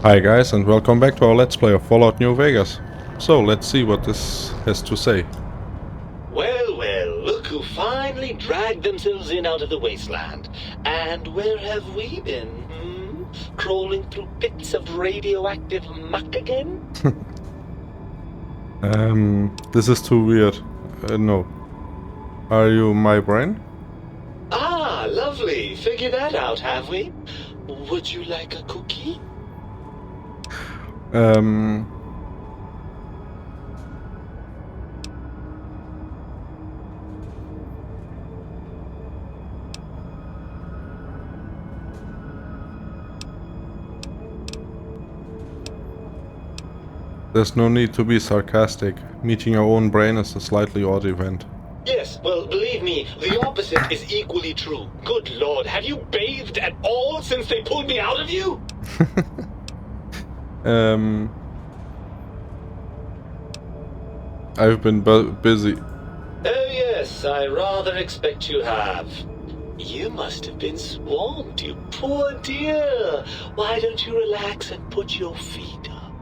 Hi guys, and welcome back to our Let's Play of Fallout New Vegas. So, let's see what this has to say. Well, look who finally dragged themselves in out of the wasteland. And where have we been, Crawling through pits of radioactive muck again? This is too weird. No. Are you my brain? Ah, lovely. Figured that out, have we? Would you like a cookie? There's no need to be sarcastic. Meeting your own brain is a slightly odd event. Yes, well, believe me, the opposite is equally true. Good Lord, have you bathed at all since they pulled me out of you? I've been busy. Oh yes, I rather expect you have. You must have been swamped, you poor dear. Why don't you relax and put your feet up?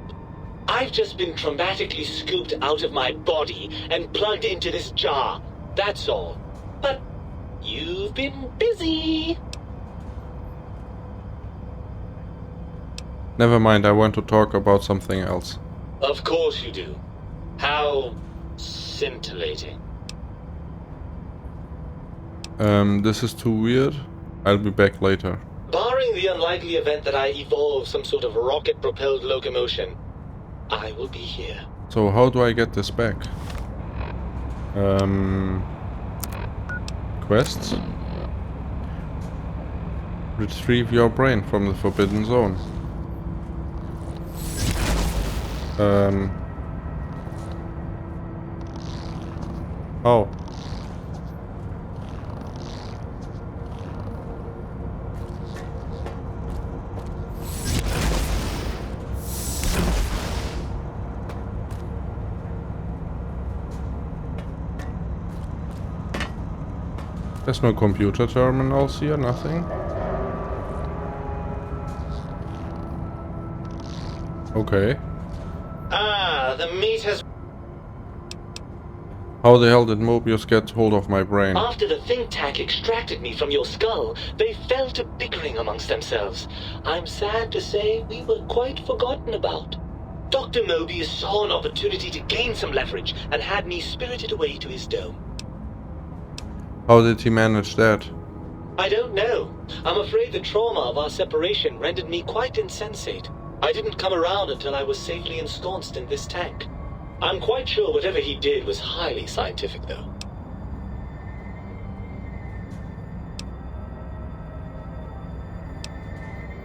I've just been traumatically scooped out of my body and plugged into this jar. That's all. But you've been busy. Never mind, I want to talk about something else. Of course you do. How scintillating. This is too weird. I'll be back later. Barring the unlikely event that I evolve some sort of rocket-propelled locomotion, I will be here. So how do I get this back? Quests? Retrieve your brain from the Forbidden Zone. Oh. There's no computer terminals here, nothing. Okay. Ah, the meat has... How the hell did Mobius get hold of my brain? After the think tank extracted me from your skull, they fell to bickering amongst themselves. I'm sad to say we were quite forgotten about. Dr. Mobius saw an opportunity to gain some leverage and had me spirited away to his dome. How did he manage that? I don't know. I'm afraid the trauma of our separation rendered me quite insensate. I didn't come around until I was safely ensconced in this tank. I'm quite sure whatever he did was highly scientific, though.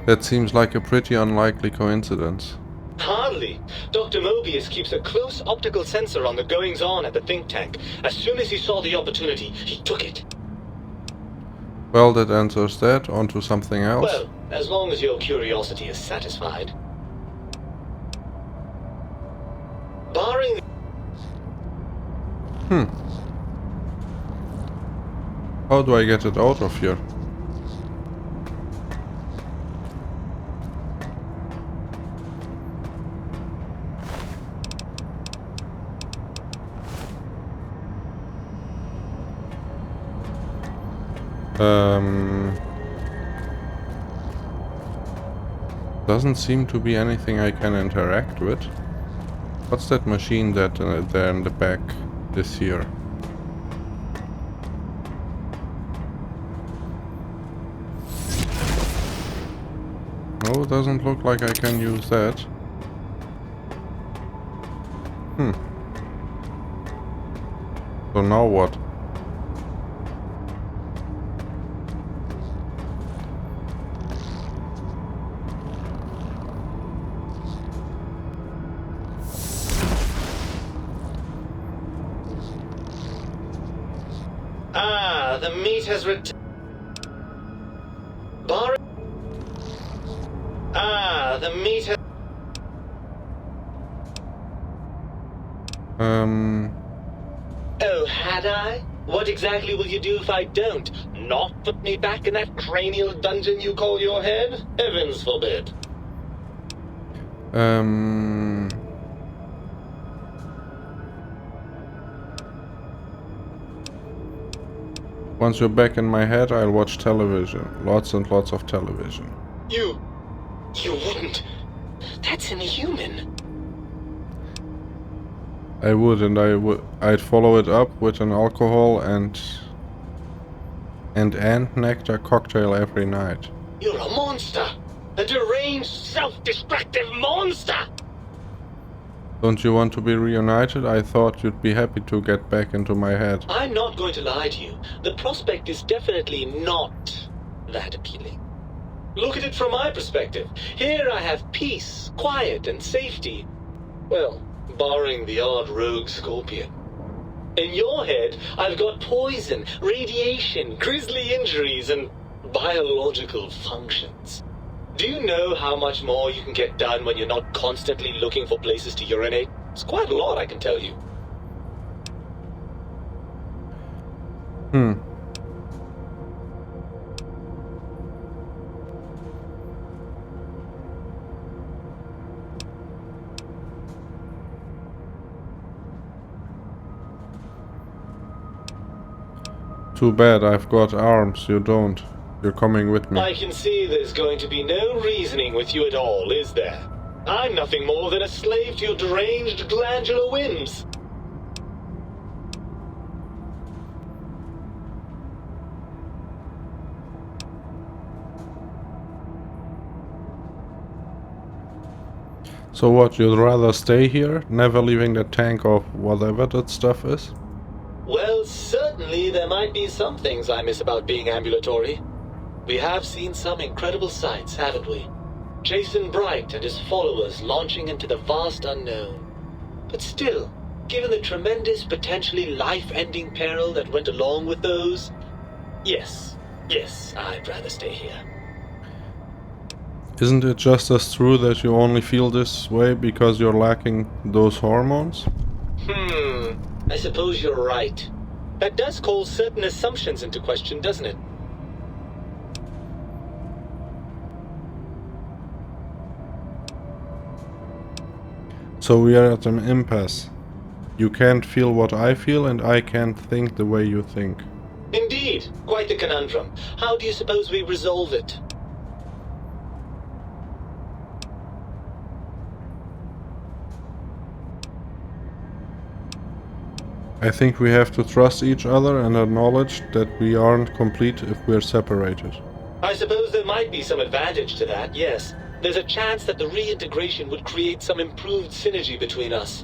That seems like a pretty unlikely coincidence. Hardly. Dr. Mobius keeps a close optical sensor on the goings-on at the think tank. As soon as he saw the opportunity, he took it. Well, that answers that. On to something else. Well, as long as your curiosity is satisfied. Barring... How do I get it out of here? Doesn't seem to be anything I can interact with. What's that machine that there in the back is here? No, doesn't look like I can use that. So now what? Ah, the meat has returned. Ah, the meat has... Oh, had I? What exactly will you do if I don't? Not put me back in that cranial dungeon you call your head? Heavens forbid. Once you're back in my head, I'll watch television. Lots and lots of television. You wouldn't. That's inhuman. I would, and I'd follow it up with an alcohol and ant nectar cocktail every night. You're a monster. A deranged, self-destructive monster. Don't you want to be reunited? I thought you'd be happy to get back into my head. I'm not going to lie to you. The prospect is definitely not that appealing. Look at it from my perspective. Here I have peace, quiet, and safety. Well, barring the odd rogue scorpion. In your head, I've got poison, radiation, grisly injuries, and biological functions. Do you know how much more you can get done when you're not constantly looking for places to urinate? It's quite a lot, I can tell you. Too bad, I've got arms, you don't. You're coming with me. I can see there's going to be no reasoning with you at all, is there? I'm nothing more than a slave to your deranged glandular whims. So what, you'd rather stay here, never leaving the tank or whatever that stuff is? Well, certainly there might be some things I miss about being ambulatory. We have seen some incredible sights, haven't we? Jason Bright and his followers launching into the vast unknown. But still, given the tremendous, potentially life-ending peril that went along with those, yes, I'd rather stay here. Isn't it just as true that you only feel this way because you're lacking those hormones? I suppose you're right. That does call certain assumptions into question, doesn't it? So we are at an impasse. You can't feel what I feel and I can't think the way you think. Indeed, quite the conundrum. How do you suppose we resolve it? I think we have to trust each other and acknowledge that we aren't complete if we're separated. I suppose there might be some advantage to that, yes. There's a chance that the reintegration would create some improved synergy between us.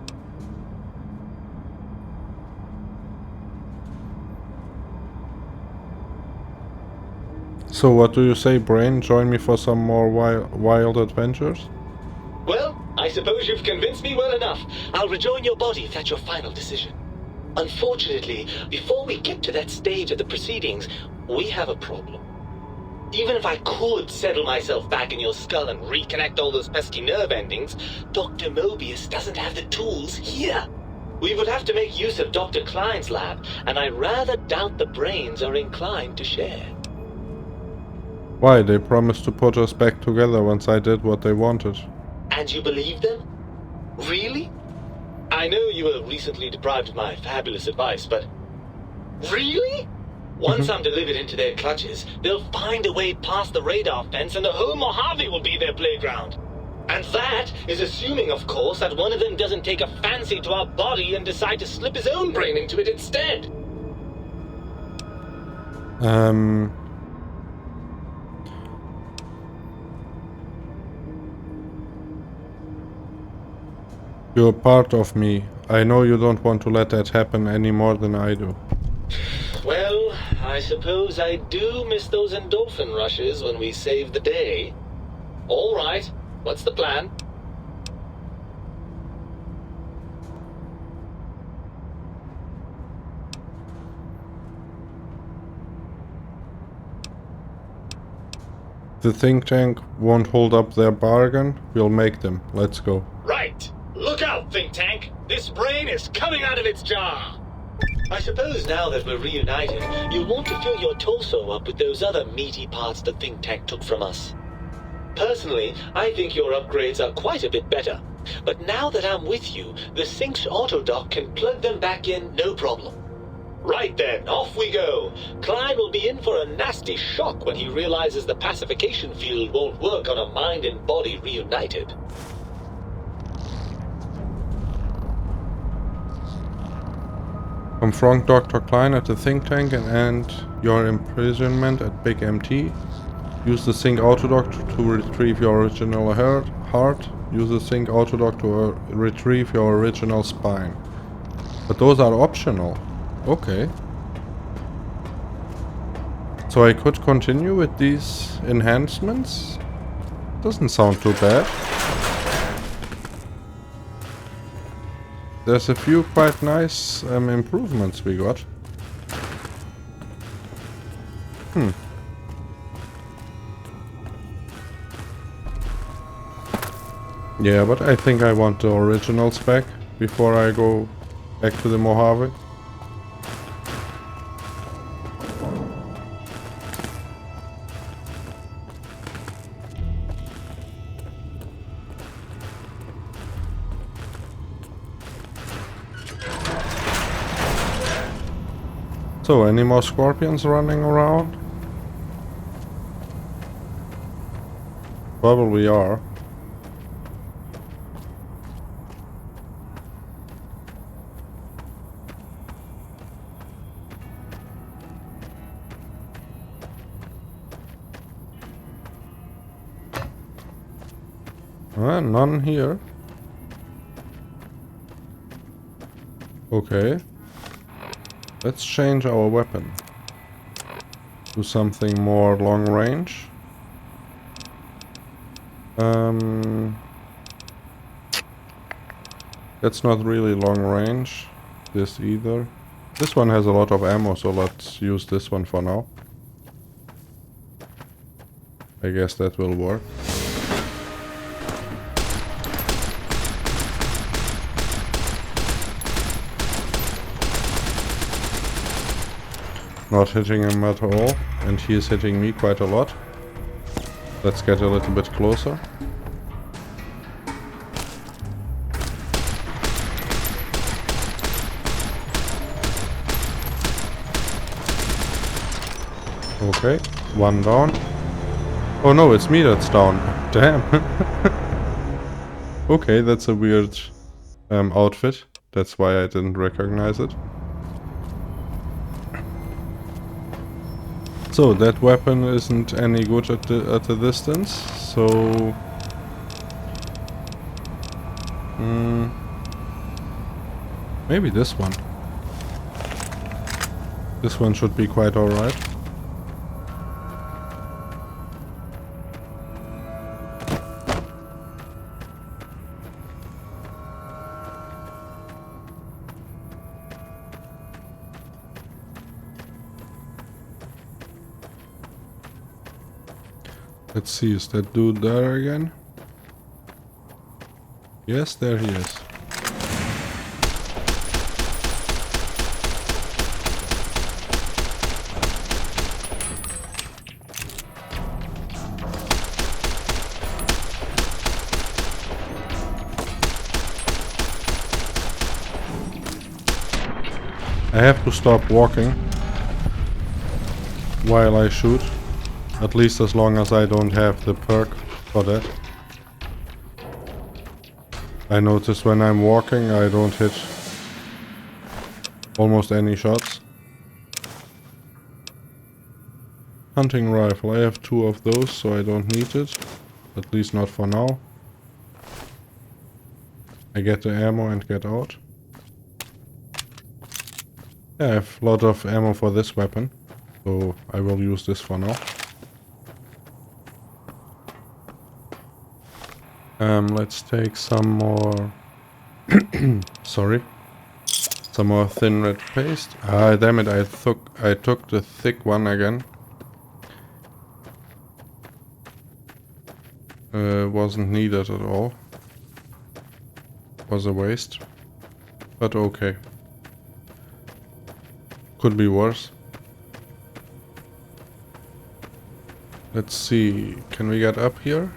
So what do you say, Brain? Join me for some more wild adventures? Well, I suppose you've convinced me well enough. I'll rejoin your body if that's your final decision. Unfortunately, before we get to that stage of the proceedings, we have a problem. Even if I could settle myself back in your skull and reconnect all those pesky nerve endings, Dr. Mobius doesn't have the tools here. We would have to make use of Dr. Klein's lab, and I rather doubt the brains are inclined to share. Why? They promised to put us back together once I did what they wanted. And you believe them? Really? I know you were recently deprived of my fabulous advice, but... Really? Once I'm delivered into their clutches, they'll find a way past the radar fence and the whole Mojave will be their playground. And that is assuming, of course, that one of them doesn't take a fancy to our body and decide to slip his own brain into it instead. You're part of me. I know you don't want to let that happen any more than I do. Well, I suppose I do miss those endorphin rushes when we save the day. All right, what's the plan? The think tank won't hold up their bargain. We'll make them. Let's go. Right. Look out, think tank. This brain is coming out of its jar. I suppose now that we're reunited, you'll want to fill your torso up with those other meaty parts the think tank took from us. Personally, I think your upgrades are quite a bit better. But now that I'm with you, the sync's autodock can plug them back in no problem. Right then, off we go. Klein will be in for a nasty shock when he realizes the pacification field won't work on a mind and body reunited. Confront Dr. Klein at the think tank and end your imprisonment at Big MT. Use the sync autodock to retrieve your original heart. Use the sync autodock to retrieve your original spine. But those are optional. Okay. So I could continue with these enhancements? Doesn't sound too bad. There's a few quite nice improvements we got. Yeah, but I think I want the originals back before I go back to the Mojave. So, any more scorpions running around? Probably are. None here. Okay. Let's change our weapon to something more long range. That's not really long range. This either. This one has a lot of ammo, so let's use this one for now. I guess that will work. Not hitting him at all, and he is hitting me quite a lot. Let's get a little bit closer. Okay, one down. Oh no, it's me that's down. Damn. Okay, that's a weird outfit. That's why I didn't recognize it. So that weapon isn't any good at the distance, so maybe this one. This one should be quite alright. Let's see, is that dude there again? Yes, there he is. I have to stop walking while I shoot. At least as long as I don't have the perk for that. I notice when I'm walking I don't hit almost any shots. Hunting rifle, I have 2 of those, so I don't need it. At least not for now. I get the ammo and get out. Yeah, I have a lot of ammo for this weapon, so I will use this for now. Let's take some more sorry. Some more thin red paste. Ah, damn it, I took the thick one again. Wasn't needed at all. Was a waste. But okay. Could be worse. Let's see, can we get up here?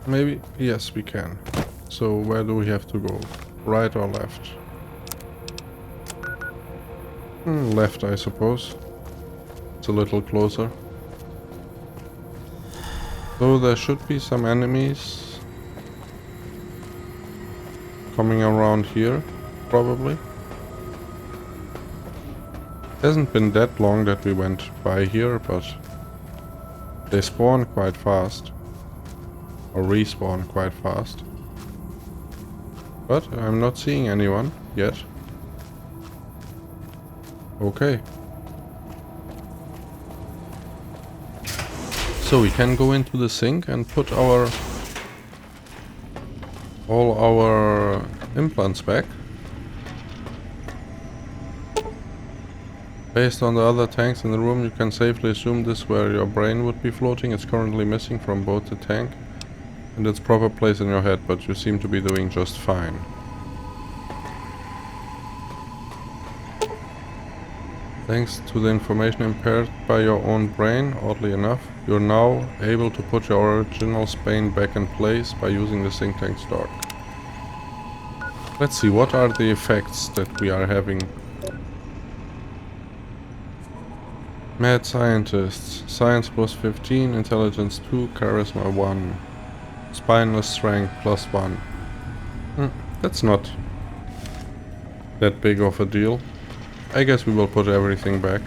Maybe? Yes, we can. So where do we have to go? Right or left? Left, I suppose. It's a little closer. So there should be some enemies coming around here, probably. Hasn't been that long that we went by here, but they spawn quite fast. Or respawn quite fast. But I'm not seeing anyone yet. Okay. So we can go into the sink and put all our implants back. Based on the other tanks in the room, you can safely assume this is where your brain would be floating. It's currently missing from both the tank and its proper place in your head, but you seem to be doing just fine. Thanks to the information impaired by your own brain, oddly enough, you're now able to put your original spine back in place by using the think tank stock. Let's see, what are the effects that we are having? Mad scientists, science plus 15, intelligence 2, charisma 1, spineless strength plus 1. That's not that big of a deal. I guess we will put everything back.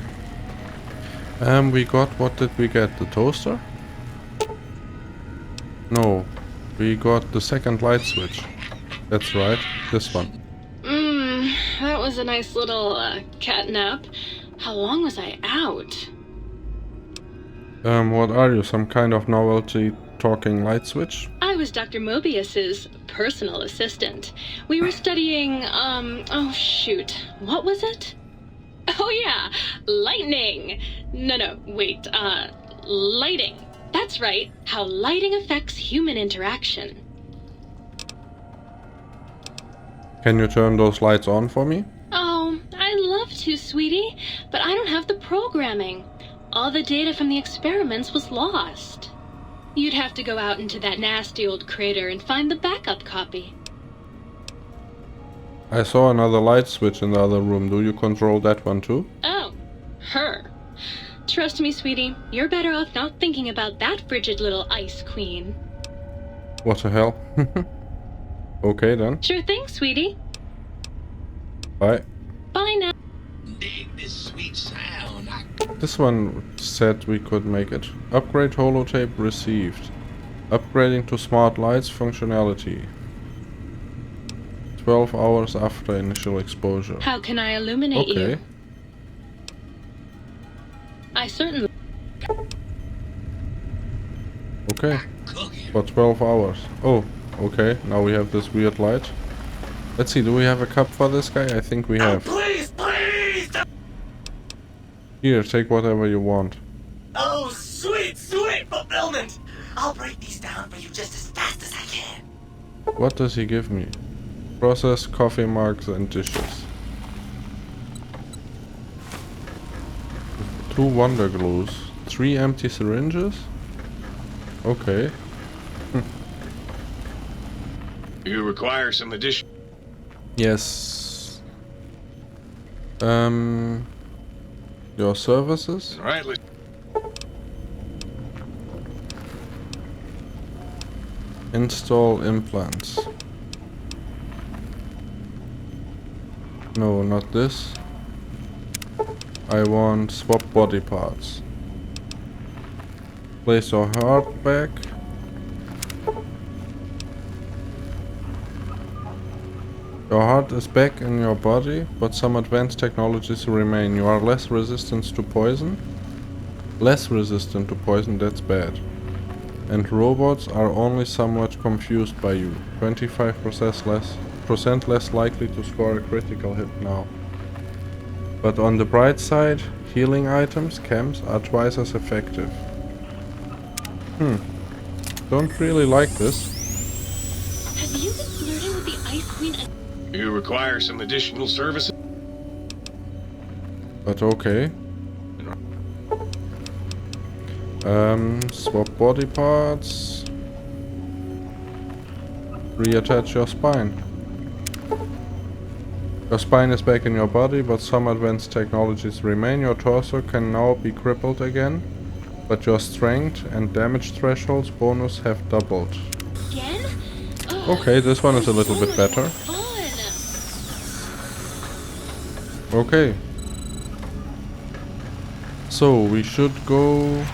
We got, what did we get? The toaster? No, we got the second light switch. That's right, this one. That was a nice little cat nap. How long was I out? What are you, some kind of novelty talking light switch? I was Dr. Mobius's personal assistant. We were studying, oh shoot, what was it? Oh yeah, lightning! No, wait, lighting. That's right, how lighting affects human interaction. Can you turn those lights on for me? Oh, I'd love to, sweetie, but I don't have the programming. All the data from the experiments was lost. You'd have to go out into that nasty old crater and find the backup copy. I saw another light switch in the other room. Do you control that one too? Oh, her. Trust me, sweetie, you're better off not thinking about that frigid little ice queen. What the hell? Okay then. Sure thing, sweetie. Bye. Bye now. Dig this sweet sound. This one said we could make it. Upgrade holotape received. Upgrading to smart lights functionality. 12 hours after initial exposure. How can I illuminate you? Okay. I certainly... Okay. For 12 hours. Oh, okay. Now we have this weird light. Let's see, do we have a cup for this guy? I think we have. Please, please! Here, take whatever you want. Oh, sweet fulfillment! I'll break these down for you just as fast as I can. What does he give me? Processed coffee mugs and dishes. 2 wonder glues. 3 empty syringes? Okay. You require some addition. Yes. Your services? All right, let's... Install implants. No, not this. I want swap body parts. Place your heart back. Your heart is back in your body, but some advanced technologies remain. You are less resistant to poison. Less resistant to poison, that's bad. And robots are only somewhat confused by you. 25% less likely to score a critical hit now. But on the bright side, healing items, chems, are twice as effective. Don't really like this. Have you been flirting with the Ice Queen? You require some additional services. But okay. Swap body parts. Reattach your spine. Your spine is back in your body, but some advanced technologies remain. Your torso can now be crippled again, but your strength and damage thresholds bonus have doubled. Again? Okay, this one is a little bit better. Fun. Okay. So, we should go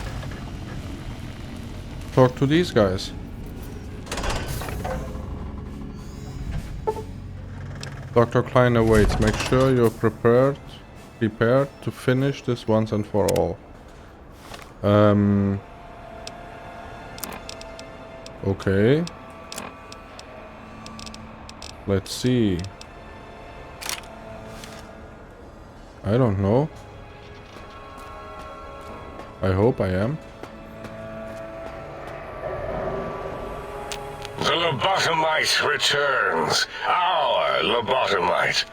talk to these guys. Dr. Klein awaits. Make sure you're prepared to finish this once and for all. Okay. Let's see. I don't know. I hope I am. The lobotomite returns. Our lobotomite.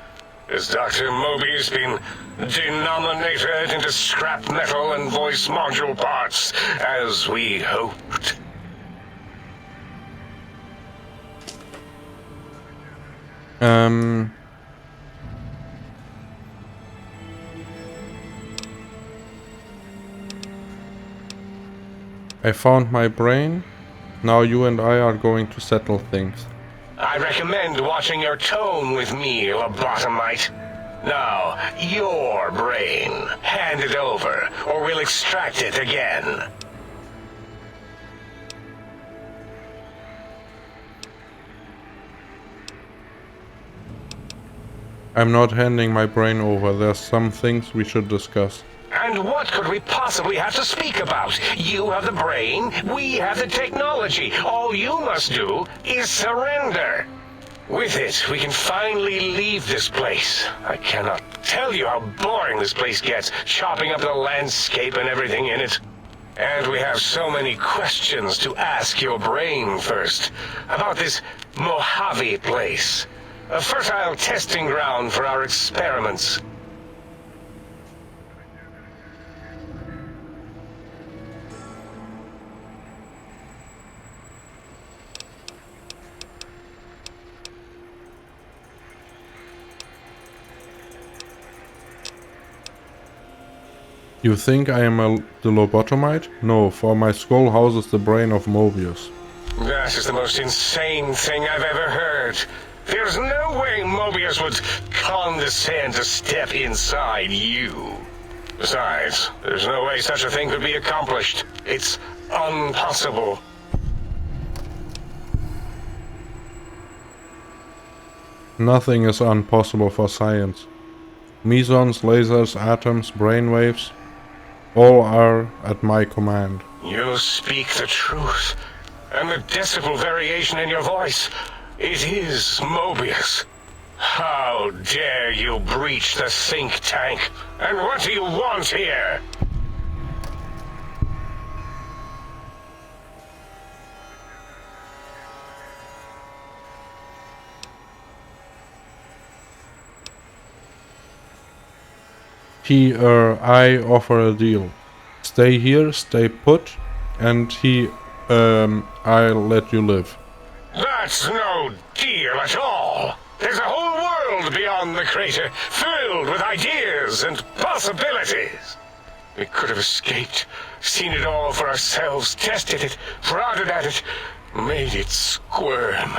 Has Dr. Mobius been denominated into scrap metal and voice module parts, as we hoped? I found my brain. Now you and I are going to settle things. I recommend watching your tone with me, lobotomite. Now, your brain. Hand it over, or we'll extract it again. I'm not handing my brain over. There's some things we should discuss. And what could we possibly have to speak about? You have the brain, we have the technology. All you must do is surrender. With it, we can finally leave this place. I cannot tell you how boring this place gets, chopping up the landscape and everything in it. And we have so many questions to ask your brain first. About this Mojave place. A fertile testing ground for our experiments. You think I am the lobotomite? No, for my skull houses the brain of Mobius. That is the most insane thing I've ever heard. There's no way Mobius would condescend to step inside you. Besides, there's no way such a thing could be accomplished. It's impossible. Nothing is impossible for science. Mesons, lasers, atoms, brainwaves, all are at my command. You speak the truth. And the decibel variation in your voice, it is Mobius. How dare you breach the think tank? And what do you want here? I offer a deal. Stay here, stay put, and I'll let you live. That's no deal at all. There's a whole world beyond the crater, filled with ideas and possibilities. We could have escaped, seen it all for ourselves, tested it, prodded at it, made it squirm.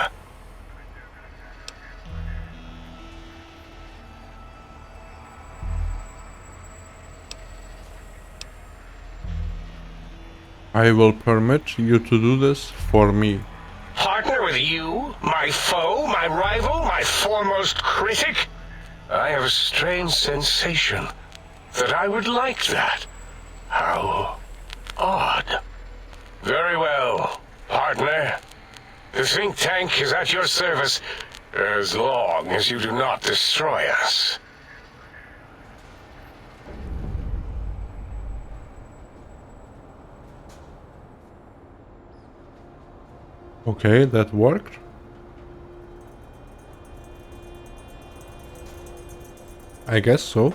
I will permit you to do this for me. Partner with you? My foe? My rival? My foremost critic? I have a strange sensation that I would like that. How odd. Very well, partner. The think tank is at your service as long as you do not destroy us. Okay, that worked. I guess so.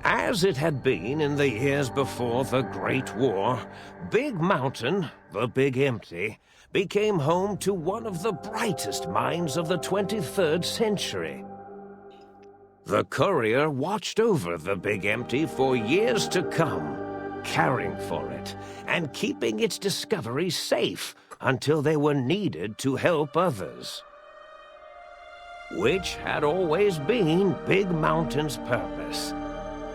I As it had been in the years before the Great War, Big Mountain, the Big Empty, became home to one of the brightest minds of the 23rd century. The courier watched over the Big Empty for years to come, caring for it and keeping its discoveries safe until they were needed to help others. Which had always been Big Mountain's purpose.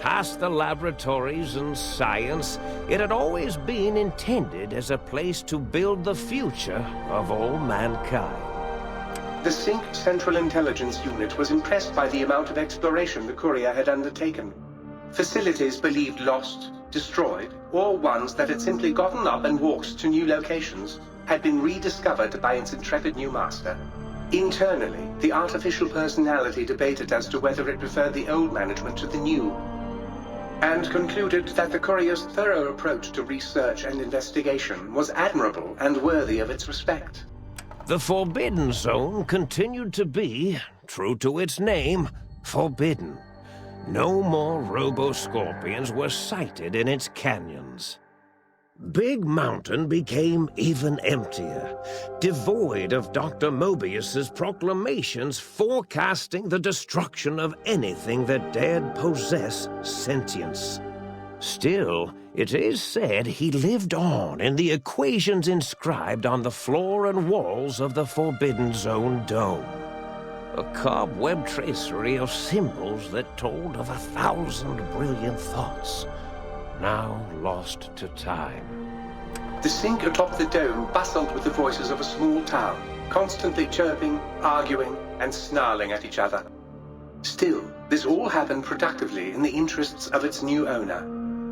Past the laboratories and science, it had always been intended as a place to build the future of all mankind. The Sync Central Intelligence Unit was impressed by the amount of exploration the courier had undertaken. Facilities believed lost, destroyed, or ones that had simply gotten up and walked to new locations had been rediscovered by its intrepid new master. Internally, the artificial personality debated as to whether it preferred the old management to the new, and concluded that the courier's thorough approach to research and investigation was admirable and worthy of its respect. The Forbidden Zone continued to be, true to its name, forbidden. No more robo-scorpions were sighted in its canyons. Big Mountain became even emptier, devoid of Dr. Mobius's proclamations forecasting the destruction of anything that dared possess sentience. Still, it is said he lived on in the equations inscribed on the floor and walls of the Forbidden Zone dome. A cobweb tracery of symbols that told of 1,000 brilliant thoughts, now lost to time. The Sync atop the dome bustled with the voices of a small town, constantly chirping, arguing, and snarling at each other. Still, this all happened productively in the interests of its new owner.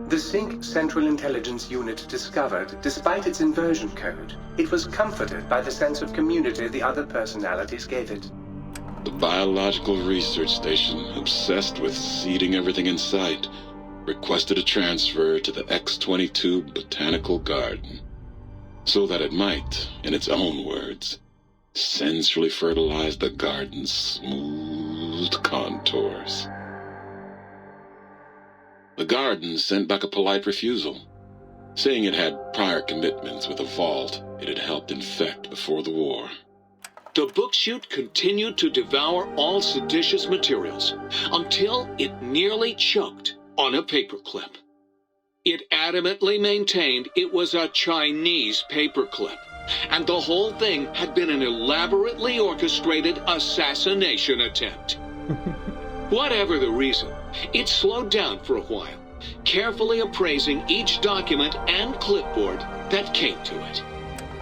The Sync Central Intelligence Unit discovered, despite its inversion code, it was comforted by the sense of community the other personalities gave it. The biological research station, obsessed with seeding everything in sight, requested a transfer to the X-22 Botanical Garden, so that it might, in its own words, sensually fertilize the garden's smooth contours. The garden sent back a polite refusal, saying it had prior commitments with a vault it had helped infect before the war. The book chute continued to devour all seditious materials until it nearly choked on a paperclip. It adamantly maintained it was a Chinese paperclip, and the whole thing had been an elaborately orchestrated assassination attempt. Whatever the reason, it slowed down for a while, carefully appraising each document and clipboard that came to it.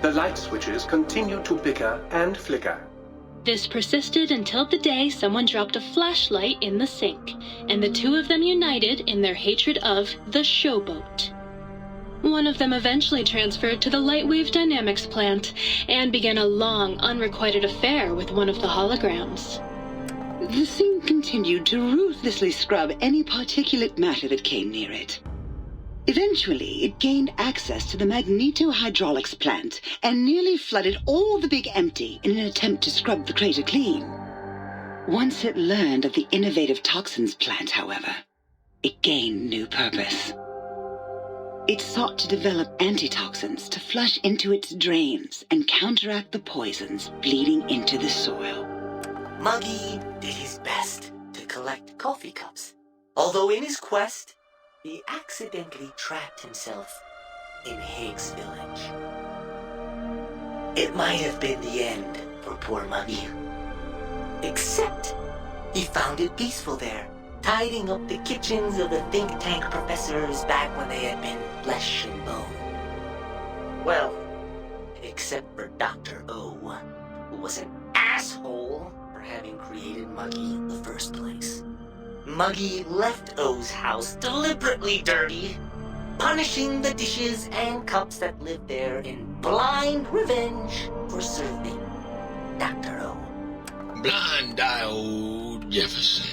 The light switches continued to bicker and flicker. This persisted until the day someone dropped a flashlight in the sink, and the two of them united in their hatred of the showboat. One of them eventually transferred to the Lightwave Dynamics plant and began a long, unrequited affair with one of the holograms. The thing continued to ruthlessly scrub any particulate matter that came near it. Eventually, it gained access to the magneto-hydraulics plant and nearly flooded all the Big Empty in an attempt to scrub the crater clean. Once it learned of the innovative toxins plant, however, it gained new purpose. It sought to develop antitoxins to flush into its drains and counteract the poisons bleeding into the soil. Muggy did his best to collect coffee cups, although in his quest, he accidentally trapped himself in Higgs Village. It might have been the end for poor Muggy. Except, he found it peaceful there, tidying up the kitchens of the think tank professors back when they had been flesh and bone. Well, except for Dr. O, who was an asshole for having created Muggy in the first place. Muggy left O's house deliberately dirty, punishing the dishes and cups that lived there in blind revenge for serving Dr. O. Blind-eye old Jefferson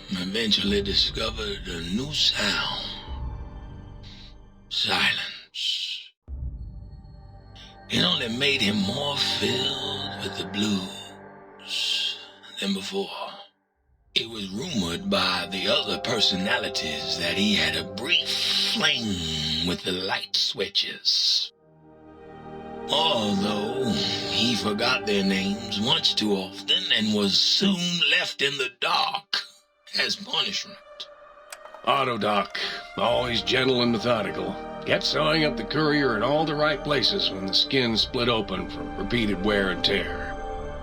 eventually discovered a new sound. Silence. It only made him more filled with the blues than before. It was rumored by the other personalities that he had a brief fling with the light switches. Although he forgot their names much too often and was soon left in the dark as punishment. Autodoc, always gentle and methodical, kept sewing up the courier in all the right places when the skin split open from repeated wear and tear.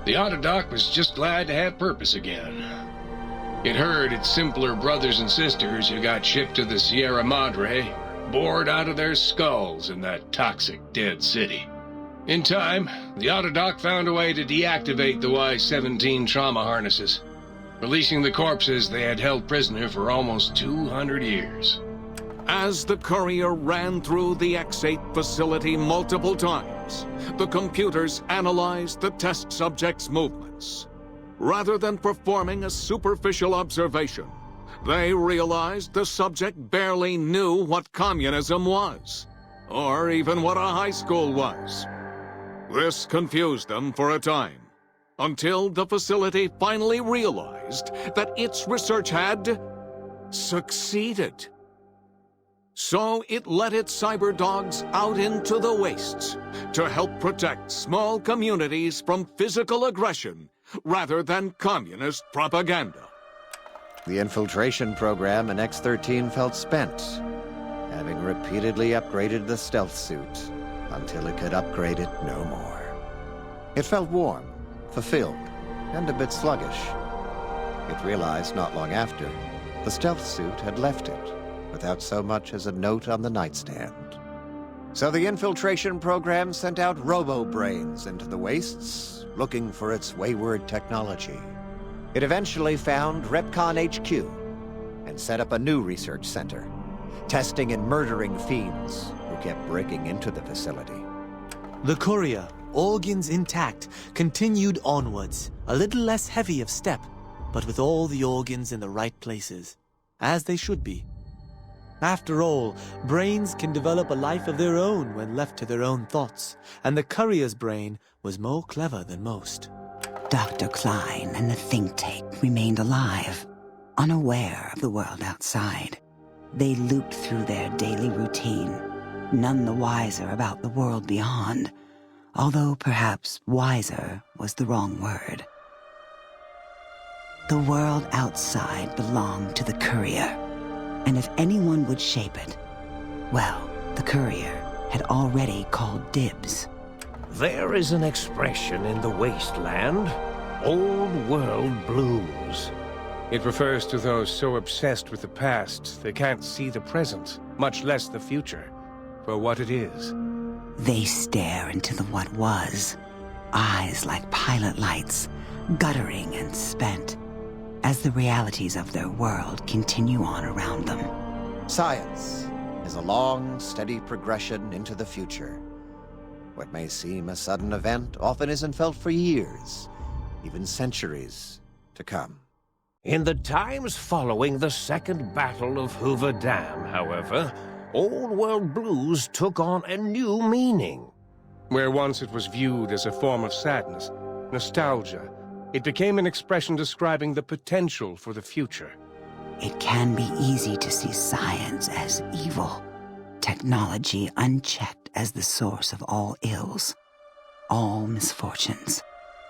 The Autodoc was just glad to have purpose again. It heard its simpler brothers and sisters who got shipped to the Sierra Madre bored out of their skulls in that toxic dead city. In time, the Autodoc found a way to deactivate the Y-17 trauma harnesses, releasing the corpses they had held prisoner for almost 200 years. As the courier ran through the X-8 facility multiple times, the computers analyzed the test subject's movements. Rather than performing a superficial observation, they realized the subject barely knew what communism was, or even what a high school was. This confused them for a time, until the facility finally realized that its research had succeeded. So it let its cyber dogs out into the wastes to help protect small communities from physical aggression rather than communist propaganda. The infiltration program in X-13 felt spent, having repeatedly upgraded the stealth suit until it could upgrade it no more. It felt warm, fulfilled, and a bit sluggish. It realized not long after the stealth suit had left it without so much as a note on the nightstand. So the infiltration program sent out robo-brains into the wastes, looking for its wayward technology. It eventually found Repcon HQ and set up a new research center, testing and murdering fiends who kept breaking into the facility. The courier, organs intact, continued onwards, a little less heavy of step, but with all the organs in the right places, as they should be. After all, brains can develop a life of their own when left to their own thoughts, and the courier's brain was more clever than most. Dr. Klein and the think tank remained alive, unaware of the world outside. They looped through their daily routine, none the wiser about the world beyond, although perhaps wiser was the wrong word. The world outside belonged to the courier, and if anyone would shape it, well, the courier had already called dibs. There is an expression in the wasteland, old world blues. It refers to those so obsessed with the past they can't see the present, much less the future, for what it is. They stare into the what was, eyes like pilot lights, guttering and spent, as the realities of their world continue on around them. Science is a long, steady progression into the future. What may seem a sudden event often isn't felt for years, even centuries to come. In the times following the Second Battle of Hoover Dam, however, old world blues took on a new meaning. Where once it was viewed as a form of sadness, nostalgia, it became an expression describing the potential for the future. It can be easy to see science as evil, technology unchecked as the source of all ills, all misfortunes.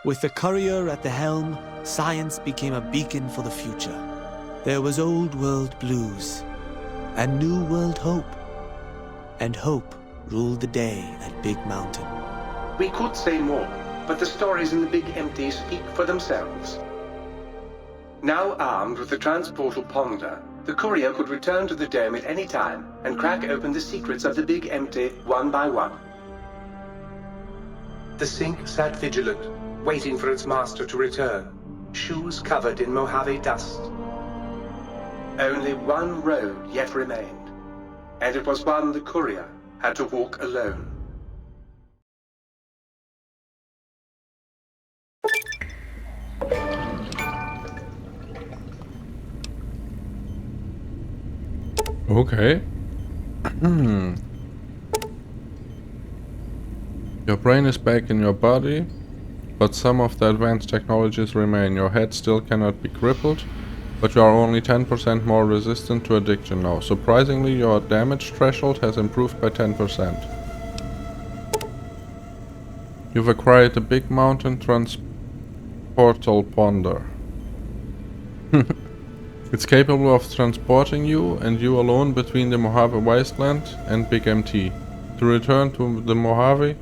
With the courier at the helm, science became a beacon for the future. There was old world blues, and new world hope. And hope ruled the day at Big Mountain. We could say more, but the stories in the Big Empty speak for themselves. Now armed with the transportal Ponder, the courier could return to the dome at any time and crack open the secrets of the Big Empty one by one. The Sync sat vigilant, waiting for its master to return, shoes covered in mojave dust. Only one road yet remained, and it was one the courier had to walk alone. Okay. Your brain is back in your body, but some of the advanced technologies remain. Your head still cannot be crippled, but you are only 10% more resistant to addiction now. Surprisingly, your damage threshold has improved by 10%. You've acquired a big mountain transportal ponder. It's capable of transporting you and you alone between the Mojave Wasteland and Big MT. To return to the Mojave,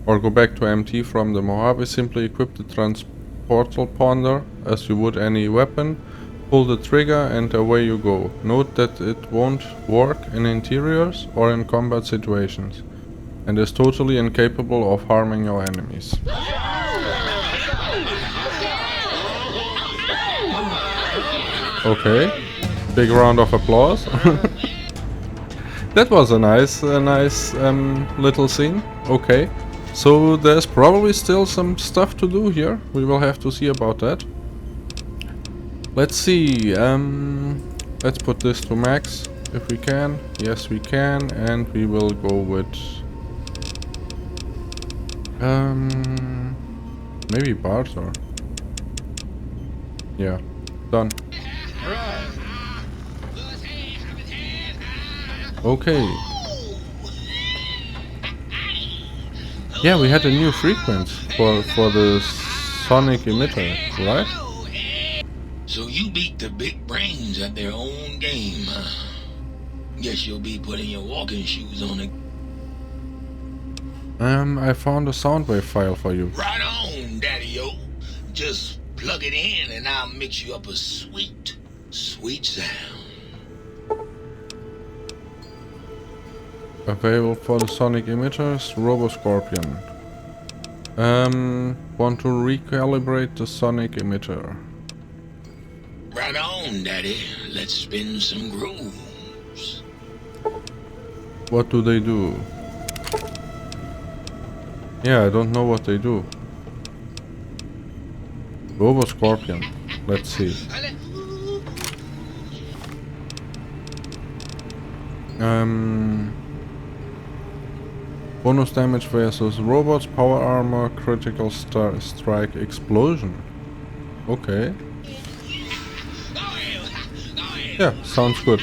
or go back to MT from the Mojave, simply equip the transportal ponder as you would any weapon, pull the trigger and away you go. Note that it won't work in interiors or in combat situations, and is totally incapable of harming your enemies. Okay, big round of applause. That was a nice little scene. Okay, so there's probably still some stuff to do here. We will have to see about that. Let's see. Let's put this to max if we can. Yes, we can, and we will go with maybe barter. Yeah, done. Okay. Yeah, we had a new frequency for the sonic emitter, right? So you beat the big brains at their own game, huh? Guess you'll be putting your walking shoes on again. I found a soundwave file for you. Right on, Daddy-o. Just plug it in and I'll mix you up a sweet, sweet sound. Available for the sonic emitters, Robo-Scorpion. Want to recalibrate the sonic emitter. Right on, Daddy. Let's spin some grooves. What do they do? Yeah, I don't know what they do. Robo-Scorpion. Let's see. Bonus damage versus robots, power armor, critical strike, explosion. Okay. Yeah, sounds good.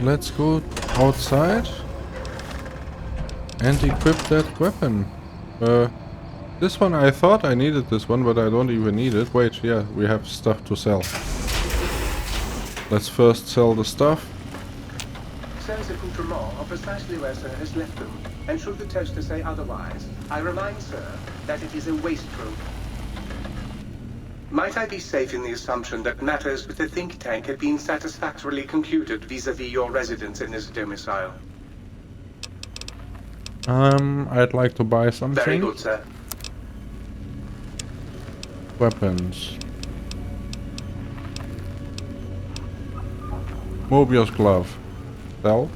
Let's go outside and equip that weapon. This one, I thought I needed this one, but I don't even need it. Wait, yeah, we have stuff to sell. Let's first sell the stuff. Sir's accoutrements are precisely where Sir has left them, and should the toaster say otherwise, I remind Sir that it is a waste room. Might I be safe in the assumption that matters with the think tank have been satisfactorily concluded vis-à-vis your residence in this domicile? I'd like to buy something. Very good, sir. Weapons. Mobius glove. Sell.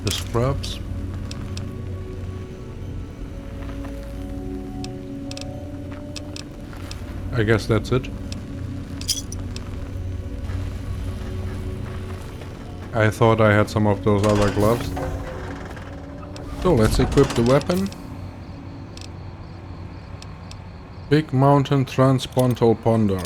The scrubs. I guess that's it. I thought I had some of those other gloves. So let's equip the weapon. Big mountain transpontal ponder.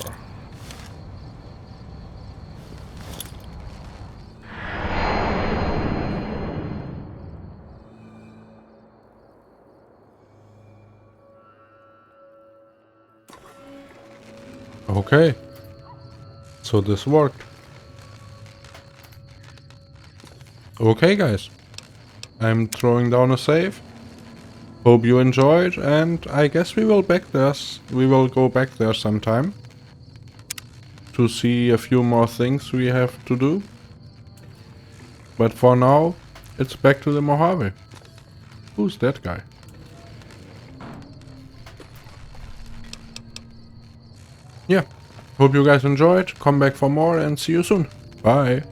Okay, so this worked. Okay guys, I'm throwing down a save. Hope you enjoyed, and I guess we will go back there sometime to see a few more things we have to do. But for now, it's back to the Mojave. Who's that guy? Yeah, hope you guys enjoyed, come back for more and see you soon. Bye.